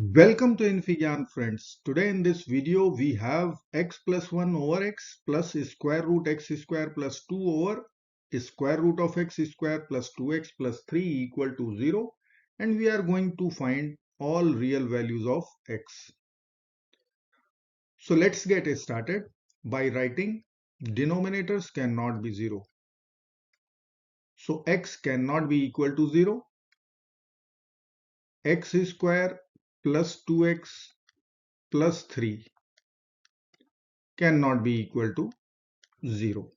Welcome to infyGyan friends. Today in this video we have x plus 1 over x plus square root x square plus 2 over square root of x square plus 2x plus 3 equal to 0, and we are going to find all real values of x. So let's get started by writing denominators cannot be 0. So x cannot be equal to 0. X square plus 2x plus 3 cannot be equal to 0.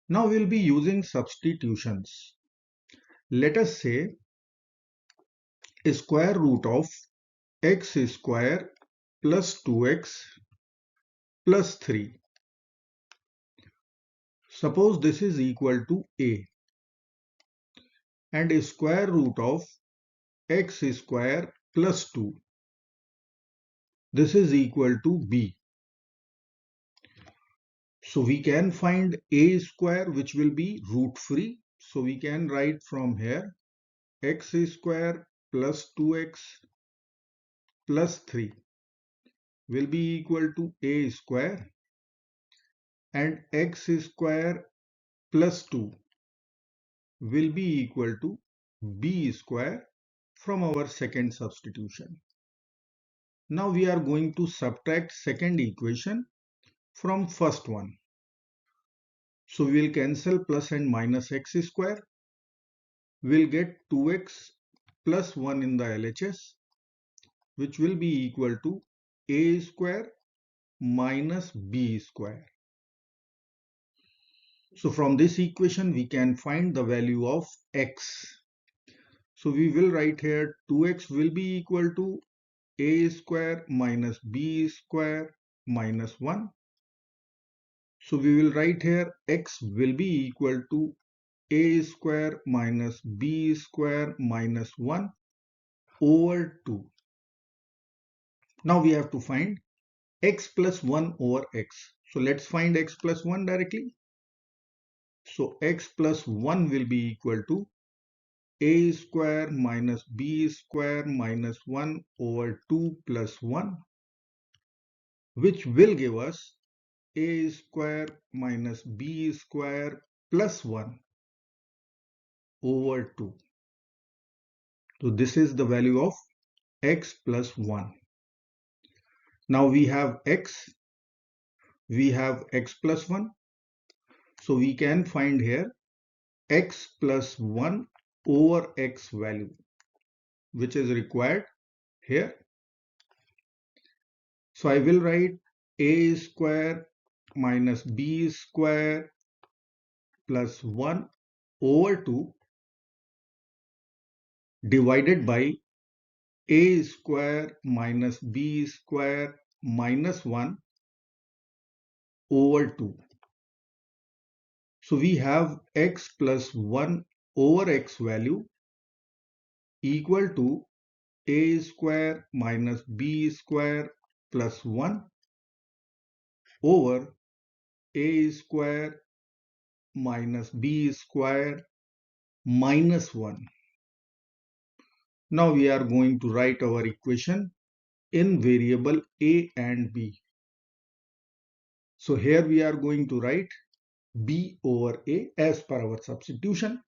Now we'll be using substitutions. Let us say square root of x square plus 2x plus 3. Suppose this is equal to a, and square root of x square plus 2. This is equal to b. So we can find a square, which will be root free. So we can write from here x square plus 2x plus 3 will be equal to a square, and x square plus 2 will be equal to b square from our second substitution. Now we are going to subtract second equation from first one. So we will cancel plus and minus x square. We'll get 2x plus 1 in the LHS, which will be equal to a square minus b square. So from this equation we can find the value of x. So we will write here 2x will be equal to a square minus b square minus 1. So we will write here x will be equal to a square minus b square minus 1 over 2. Now we have to find x plus 1 over x. So let's find x plus 1 directly. So x plus 1 will be equal to a square minus b square minus 1 over 2 plus 1, which will give us a square minus b square plus 1 over 2. So this is the value of x plus 1. Now we have x plus 1. So we can find here x plus 1 over x value, which is required here. So I will write a square minus b square plus 1 over 2 divided by a square minus b square minus 1 over 2. So we have x plus 1 over x value equal to a square minus b square plus 1 over a square minus b square minus 1. Now we are going to write our equation in variable a and b. So here we are going to write b over a as per our substitution.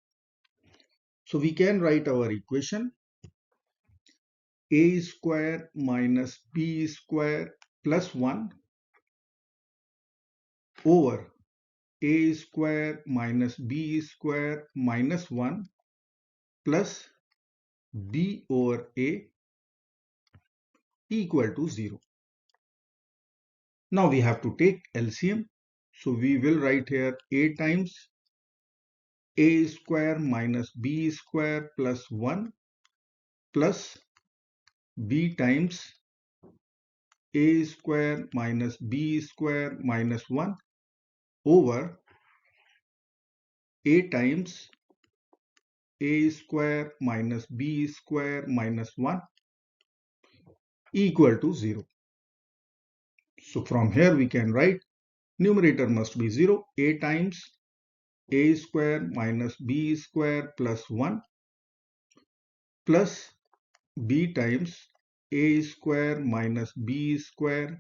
So we can write our equation a square minus b square plus 1 over a square minus b square minus 1 plus b over a equal to 0. Now we have to take LCM. So we will write here a times a square minus b square plus 1 plus b times a square minus b square minus 1 over a times a square minus b square minus 1 equal to 0. So from here we can write numerator must be 0, a times a square minus b square plus 1 plus b times a square minus b square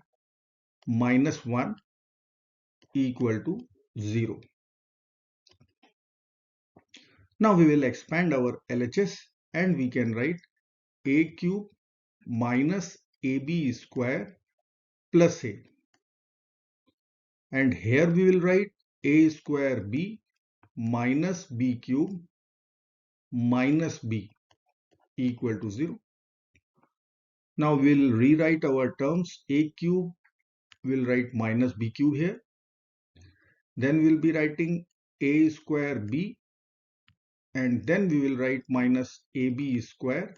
minus 1 equal to 0. Now we will expand our LHS and we can write a cube minus ab square plus a. And here we will write a square b minus b cube minus b equal to 0. Now we'll rewrite our terms. A cube, we'll write minus b cube here. Then we'll be writing a square b, and then we will write minus ab square.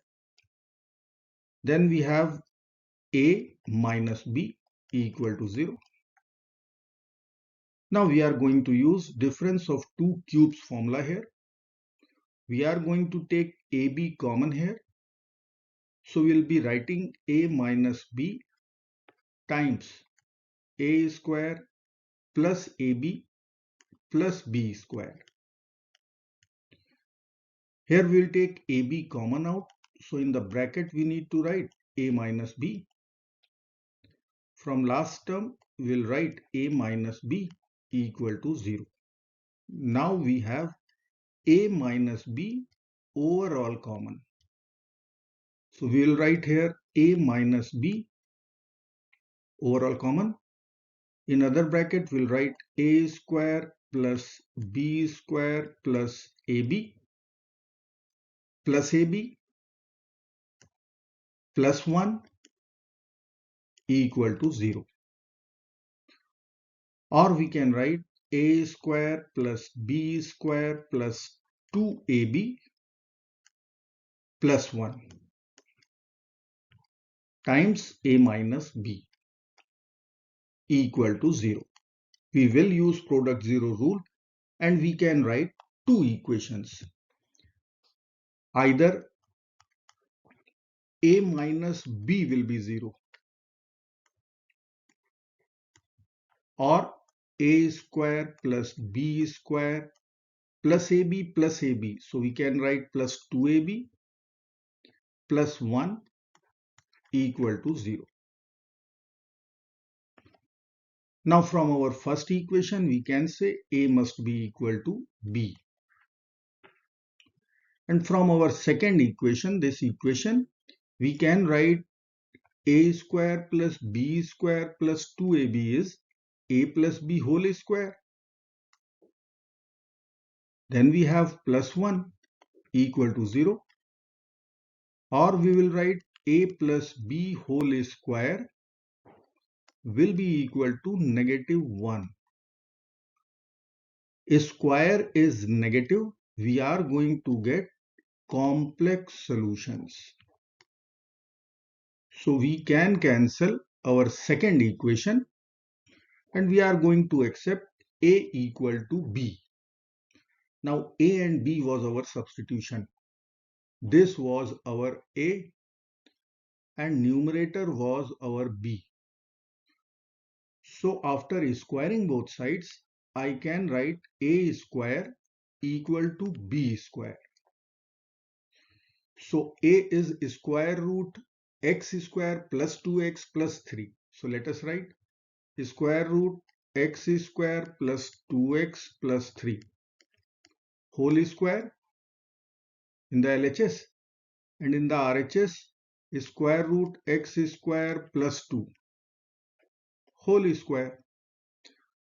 Then we have a minus b equal to 0. Now we are going to use difference of two cubes formula here. We are going to take ab common here. So we'll be writing a minus b times a square plus ab plus b square. Here we'll take ab common out. So in the bracket we need to write a minus b. From last term we'll write a minus b equal to 0. Now we have a minus b overall common. So we will write here a minus b overall common. In other bracket we'll write a square plus b square plus ab plus ab plus 1 equal to 0. Or we can write a square plus b square plus 2ab plus 1 times a minus b equal to 0. We will use product 0 rule and we can write two equations. Either a minus b will be 0 or a square plus b square plus ab plus ab. So we can write plus 2ab plus 1 equal to 0. Now from our first equation we can say a must be equal to b. And from our second equation, this equation, we can write a square plus b square plus 2ab is a plus b whole square. Then we have plus 1 equal to 0. Or we will write a plus b whole square will be equal to negative 1. A square is negative. We are going to get complex solutions. So we can cancel our second equation and we are going to accept a equal to b. Now a and b was our substitution. This was our a and numerator was our b. So after squaring both sides, I can write a square equal to b square. So a is square root x square plus 2x plus 3. So let us write square root x square plus 2x plus 3 whole square in the LHS, and in the RHS square root x square plus 2 whole square.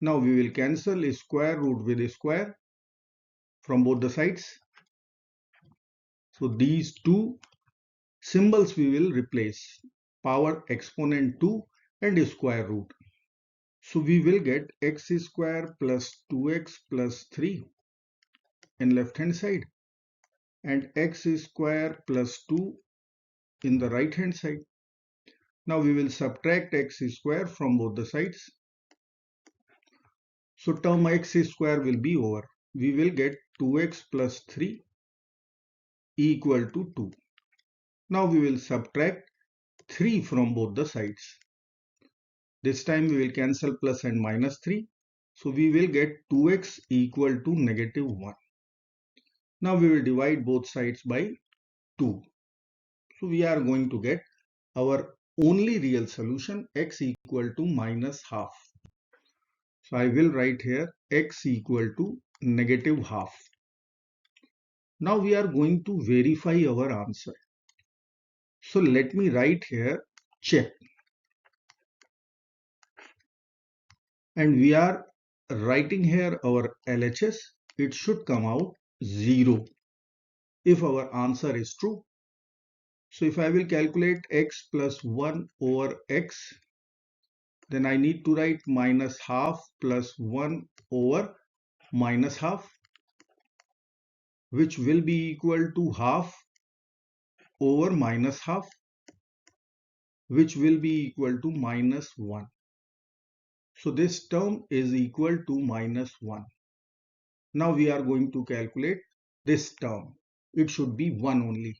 Now we will cancel square root with square from both the sides. So these two symbols we will replace, power exponent 2 and square root. So we will get x square plus 2x plus 3 in left hand side and x square plus 2 in the right hand side. Now we will subtract x square from both the sides. So term x square will be over. We will get 2x plus 3 equal to 2. Now we will subtract 3 from both the sides. This time we will cancel plus and minus 3. So we will get 2x equal to negative 1. Now we will divide both sides by 2. So we are going to get our only real solution, x equal to minus half. So I will write here x equal to negative half. Now we are going to verify our answer. So let me write here check. And we are writing here our LHS. It should come out 0 if our answer is true. So if I will calculate x plus 1 over x, then I need to write minus half plus 1 over minus half, which will be equal to half over minus half, which will be equal to minus 1. So this term is equal to minus 1. Now we are going to calculate this term. It should be 1 only.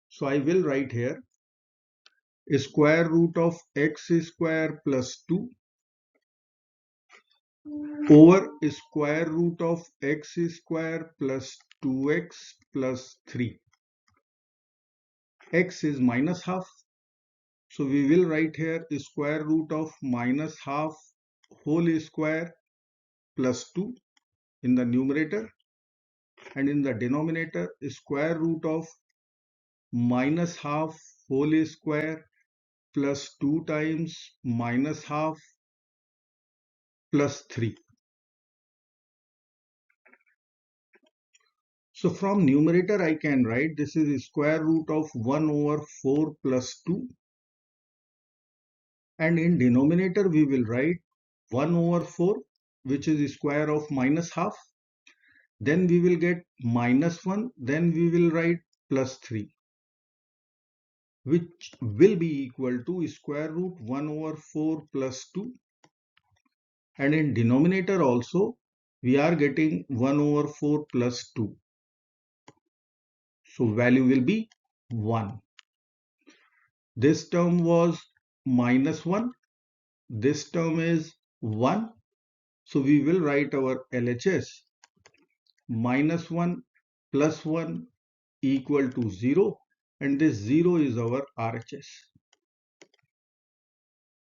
So I will write here square root of x square plus 2 over square root of x square plus 2x plus 3. X is minus half. So we will write here square root of minus half whole square plus 2 in the numerator, and in the denominator square root of minus half whole square plus 2 times minus half plus 3. So from numerator I can write this is square root of 1 over 4 plus 2, and in denominator we will write 1 over 4, which is square of minus half. Then we will get minus 1, then we will write plus 3, which will be equal to square root 1 over 4 plus 2. And in denominator also we are getting 1 over 4 plus 2. So value will be 1. This term was minus 1. This term is 1. So we will write our LHS minus 1 plus 1 equal to 0, and this 0 is our RHS.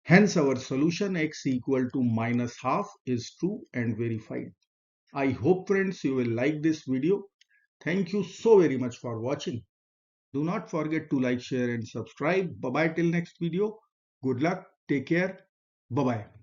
Hence our solution x equal to minus half is true and verified. I hope friends you will like this video. Thank you so very much for watching. Do not forget to like, share and subscribe. Bye bye till next video. Good luck. Take care. Bye bye.